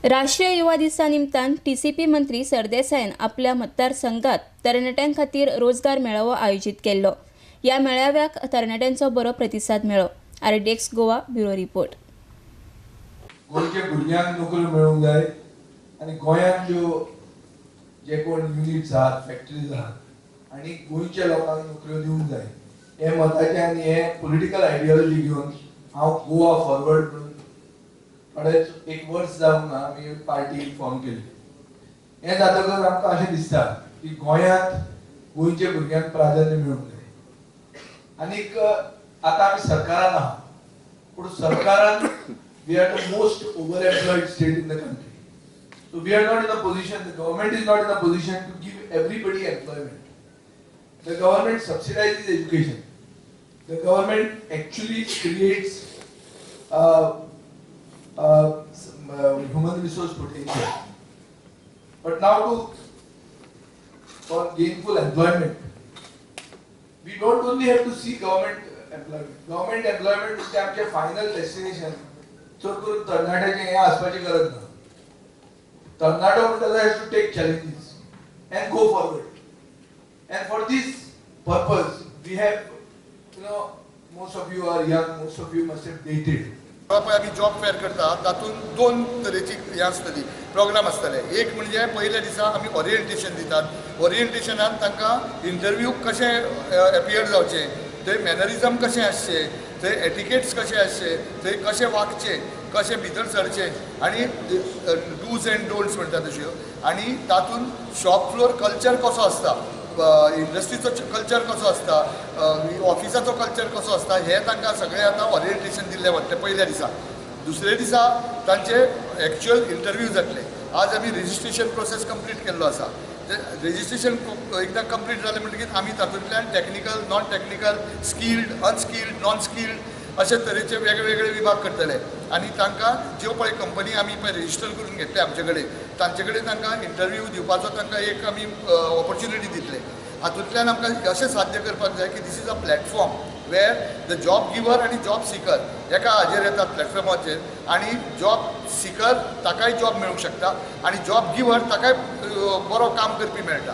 राष्ट्रीय युवा दिसा निमतान टीसीपी मंत्री सरदेसाईन आपल्या मतदारसंघात तरणाट्यां खातीर रोजगार मेळावो आयोजित केल्लो। या मेळाव्याक तरणाट्यांचो बरो प्रतिसाद मेळ्ळो। आरडेक्स गोवा ब्युरो रिपोर्ट। गोंयच्या भुरग्यांक नोकऱ्यो मेळूंक जाय आनी गोंयांत ज्यो जे कोण युनिट्स आहात, फॅक्टरीज आहात आनी गोंयच्या लोकांक नोकऱ्यो दिवंक जाय हे मताचे आनी हे पॉलिटिकल आयडियोलॉजी घेवन हांव गोवा फॉरवर्ड म्हणून थोडेच एक वर्स जावन आमी पार्टी फॉर्म केली। हे जातकच आमकां अशें दिसता की गोंयांत गोंयच्या भुरग्यांक प्राधान्य मेळूंक जाय। आनीक आतां आमी सरकारान आहा पूण सरकारान we are the most overemployed state in the country. So we are not in a position, the government is not in a position to give everybody employment. The government subsidizes education. The government actually creates human resource potential. But now for gainful employment, we don't only have to see government employment. Government employment is the final destination. चड करून तरणाट्याचें हें आसपाची गरज ना। तरणाटो म्हणटलो has to take challenges and go forward and for this purpose we have most of you are young, most of you must have dated. आमी job fair करता तातूंत दोन तरेची हें आसतली प्रोग्राम आसतले। एक म्हणजे पयल्या दिसा आमी ओरिएंटेशन दितात। ओरिएंटेशनान तांकां इंटरव्यू कशें एपियर जावचें, थंय मॅनरिजम कशें आसचें, थंय एटिकेट्स कशें आसचे, थंय कशें वागचें, कशें भितर सरचें आनी डूज एंड डोंट्स म्हणटा तश्यो। आनी तातूंत शॉप फ्लोर कल्चर कसो आसता, इंडस्ट्रीचो कल्चर कसो आसता, ऑफिसाचो कल्चर कसो आसता हें तांकां सगळें आतां ओरिएंटेशन दिल्लें वता पयल्या दिसा। दुसरे दिसा तांचे एक्चुअल इंटरव्यू जातले। आज आमी रेजिस्ट्रेशन प्रोसेस कंप्लीट केल्लो आसा। रेजिस्ट्रेशन एकदां कंप्लीट जालें म्हणटकीर आमी तातूंतल्यान technical, non technical, skilled, unskilled, non skilled अशे तरेचे वेगवेगळे विभाग करतले आनी तांकां ज्यो पळय कंपनी आमी पळय रेजिस्टर करून घेतले आमचे कडेन तांचे कडेन तांकां इंटरव्यू दिवपाचो तांकां एक आमी ऑपॉर्च्युनिटी दितले। हातूंतल्यान आमकां अशें साध्य करपाक जाय की this is a platform where the job giver आनी जॉब सिकर एका हाजेर येतात प्लॅटफॉर्माचेर आनी जॉब सिकर ताकाय जॉब मेळूंक शकता आनी जॉब गिवर ताकाय बरो काम करपी मेळटा।